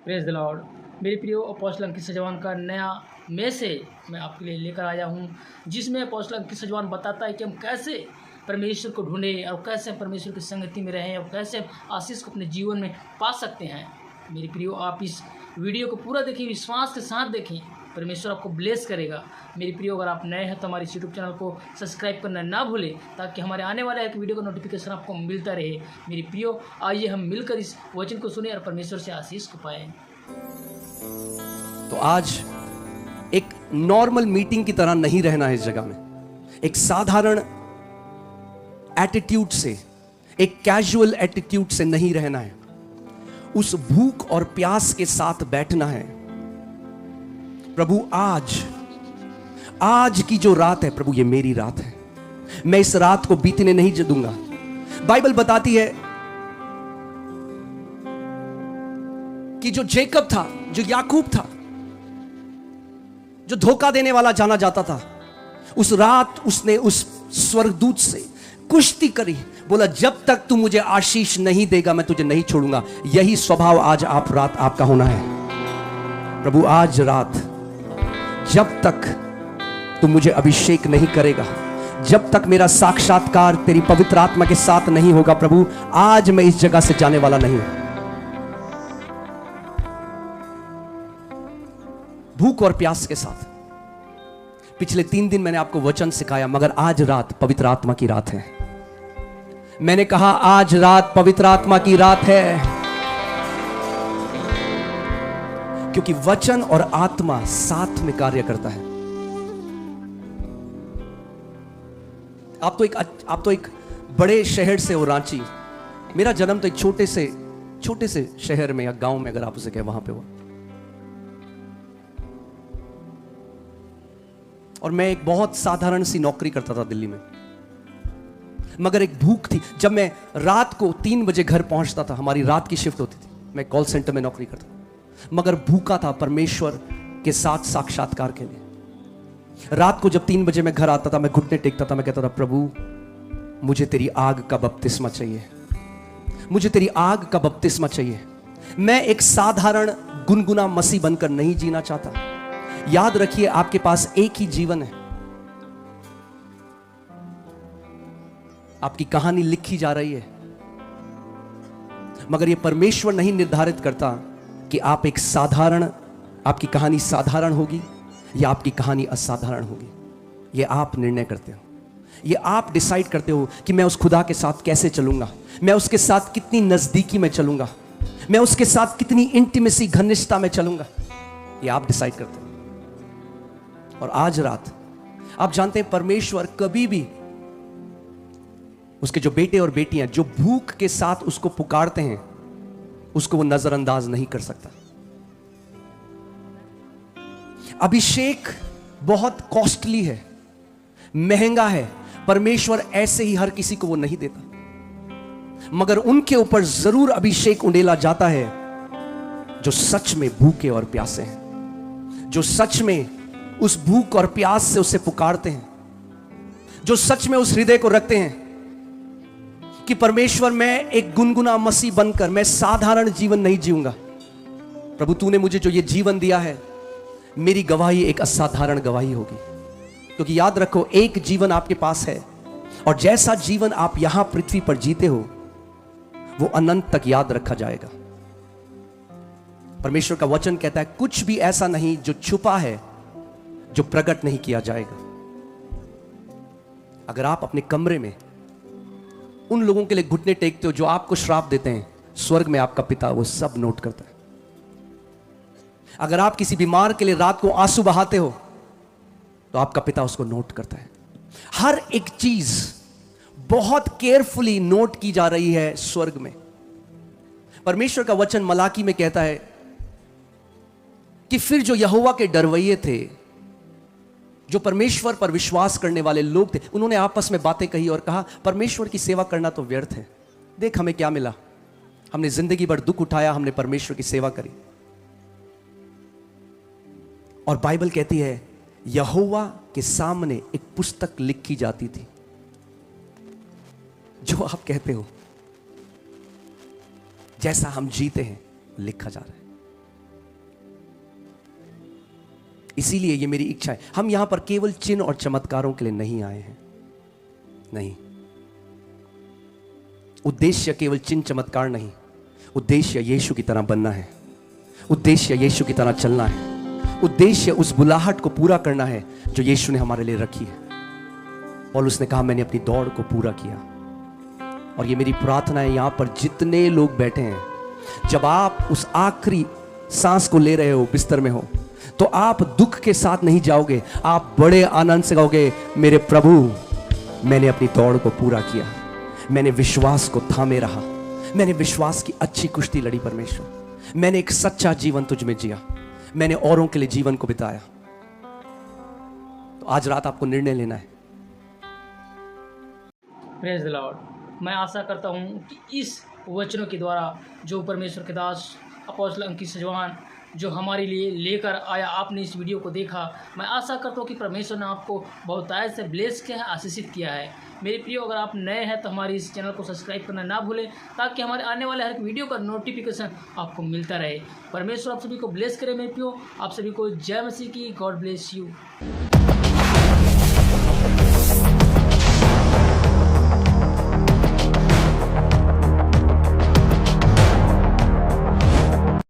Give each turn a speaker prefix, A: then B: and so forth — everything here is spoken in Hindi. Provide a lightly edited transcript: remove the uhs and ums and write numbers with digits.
A: Praise the Lord. मेरे प्रियो, अपोस्तल अंकित सजवान का नया मैसेज मैं आपके लिए लेकर आया हूँ, जिसमें अपोस्तल अंकित सजवान बताता है कि हम कैसे परमेश्वर को ढूंढें और कैसे हम परमेश्वर की संगति में रहें और कैसे हम आशीष को अपने जीवन में पा सकते हैं। मेरे प्रियो, आप इस वीडियो को पूरा देखें, विश्वास के साथ देखें, परमेश्वर आपको ब्लेस करेगा। मेरे प्रियो, अगर आप नए हैं तो हमारे यूट्यूब चैनल को सब्सक्राइब करना ना भूलें, ताकि हमारे आने वाले एक वीडियो का नोटिफिकेशन आपको मिलता रहे। मेरे प्रियो, आइए हम मिलकर इस वचन को सुने और परमेश्वर से आशीष को पाएं।
B: तो आज एक नॉर्मल मीटिंग की तरह नहीं रहना है इस जगह में। एक साधारण एटीट्यूड से, एक कैजुअल एटीट्यूड से नहीं रहना है। उस भूख और प्यास के साथ बैठना है। प्रभु, आज की जो रात है प्रभु, ये मेरी रात है। मैं इस रात को बीतने नहीं दूंगा। बाइबल बताती है कि जो जेकब था, जो याकूब था, जो धोखा देने वाला जाना जाता था, उस रात उसने उस स्वर्गदूत से कुश्ती करी। बोला, जब तक तू मुझे आशीष नहीं देगा मैं तुझे नहीं छोड़ूंगा। यही स्वभाव आज रात आपका होना है। प्रभु, आज रात जब तक तू मुझे अभिषेक नहीं करेगा, जब तक मेरा साक्षात्कार तेरी पवित्र आत्मा के साथ नहीं होगा, प्रभु आज मैं इस जगह से जाने वाला नहीं हूं। भूख और प्यास के साथ। पिछले 3 दिन मैंने आपको वचन सिखाया, मगर आज रात पवित्र आत्मा की रात है। मैंने कहा आज रात पवित्र आत्मा की रात है, क्योंकि वचन और आत्मा साथ में कार्य करता है। आप तो एक बड़े शहर से हो, रांची। मेरा जन्म तो एक छोटे से शहर में या गांव में, अगर आप उसे कहें, वहां पे हुआ। और मैं एक बहुत साधारण सी नौकरी करता था दिल्ली में, मगर एक भूख थी। जब मैं रात को 3 बजे घर पहुंचता था, हमारी रात की शिफ्ट होती थी, मैं कॉल सेंटर में नौकरी करता था, मगर भूखा था परमेश्वर के साथ साक्षात्कार के लिए। रात को जब 3 बजे मैं घर आता था, मैं घुटने टेकता था, मैं कहता था, प्रभु मुझे तेरी आग का बपतिस्मा चाहिए, मुझे तेरी आग का बपतिस्मा चाहिए। मैं एक साधारण गुनगुना मसीह बनकर नहीं जीना चाहता। याद रखिए, आपके पास एक ही जीवन है। आपकी कहानी लिखी जा रही है, मगर यह परमेश्वर नहीं निर्धारित करता कि आप एक साधारण, आपकी कहानी साधारण होगी या आपकी कहानी असाधारण होगी। यह आप निर्णय करते हो, यह आप डिसाइड करते हो कि मैं उस खुदा के साथ कैसे चलूंगा, मैं उसके साथ कितनी नजदीकी में चलूंगा, मैं उसके साथ कितनी इंटीमेसी, घनिष्ठता में चलूंगा। यह आप डिसाइड करते हो। और आज रात आप जानते हैं, परमेश्वर कभी भी उसके जो बेटे और बेटियां जो भूख के साथ उसको पुकारते हैं, उसको वो नजरअंदाज नहीं कर सकता। अभिषेक बहुत कॉस्टली है, महंगा है। परमेश्वर ऐसे ही हर किसी को वो नहीं देता, मगर उनके ऊपर जरूर अभिषेक उंडेला जाता है जो सच में भूखे और प्यासे हैं, जो सच में उस भूख और प्यास से उसे पुकारते हैं, जो सच में उस हृदय को रखते हैं कि परमेश्वर, मैं एक गुनगुना मसीह बनकर मैं साधारण जीवन नहीं जीऊंगा। प्रभु, तूने मुझे जो ये जीवन दिया है, मेरी गवाही एक असाधारण गवाही होगी। क्योंकि याद रखो, एक जीवन आपके पास है, और जैसा जीवन आप यहां पृथ्वी पर जीते हो, वो अनंत तक याद रखा जाएगा। परमेश्वर का वचन कहता है, कुछ भी ऐसा नहीं जो छुपा है, जो प्रकट नहीं किया जाएगा। अगर आप अपने कमरे में उन लोगों के लिए घुटने टेकते हो जो आपको श्राप देते हैं, स्वर्ग में आपका पिता वो सब नोट करता है। अगर आप किसी बीमार के लिए रात को आंसू बहाते हो, तो आपका पिता उसको नोट करता है। हर एक चीज बहुत केयरफुली नोट की जा रही है स्वर्ग में। परमेश्वर का वचन मलाकी में कहता है कि फिर जो यहोवा के डरवैये थे, जो परमेश्वर पर विश्वास करने वाले लोग थे, उन्होंने आपस में बातें कही और कहा, परमेश्वर की सेवा करना तो व्यर्थ है। देख हमें क्या मिला, हमने जिंदगी भर दुख उठाया, हमने परमेश्वर की सेवा करी। और बाइबल कहती है, यहोवा के सामने एक पुस्तक लिखी जाती थी। जो आप कहते हो, जैसा हम जीते हैं, लिखा जा रहा है। इसीलिए ये मेरी इच्छा है। हम यहां पर केवल चिन्ह और चमत्कारों के लिए नहीं आए हैं, नहीं। उद्देश्य केवल चिन्ह चमत्कार नहीं, उद्देश्य यीशु की तरह बनना है, उद्देश्य यीशु की तरह चलना है, उद्देश्य उस बुलाहट को पूरा करना है जो यीशु ने हमारे लिए रखी है। और उसने कहा मैंने अपनी दौड़ को पूरा किया। और ये मेरी प्रार्थना है, यहां पर जितने लोग बैठे हैं, जब आप उस आखिरी सांस को ले रहे हो, बिस्तर में हो, तो आप दुख के साथ नहीं जाओगे, आप बड़े आनंद से कहोगे मेरे प्रभु मैंने अपनी दौड़ को पूरा किया, मैंने विश्वास को थामे रहा, मैंने विश्वास की अच्छी कुश्ती लड़ी परमेश्वर, मैंने एक सच्चा जीवन तुझ में जिया, मैंने औरों के लिए जीवन को बिताया। तो आज रात आपको निर्णय लेना है।
A: Praise the Lord. मैं आशा करता हूँ कि इस वचनों के द्वारा जो परमेश्वर के दास अपोस्टल अंकित सजवान जो हमारे लिए लेकर आया, आपने इस वीडियो को देखा। मैं आशा करता हूँ कि परमेश्वर ने आपको बहुतायत से ब्लेस किया है, आशीषित किया है। मेरे प्रियो, अगर आप नए हैं तो हमारे इस चैनल को सब्सक्राइब करना ना भूलें, ताकि हमारे आने वाले हर एक वीडियो का नोटिफिकेशन आपको मिलता रहे। परमेश्वर आप सभी को ब्लेस करे मेरे प्रियो। आप सभी को जय मसीह की। God bless you.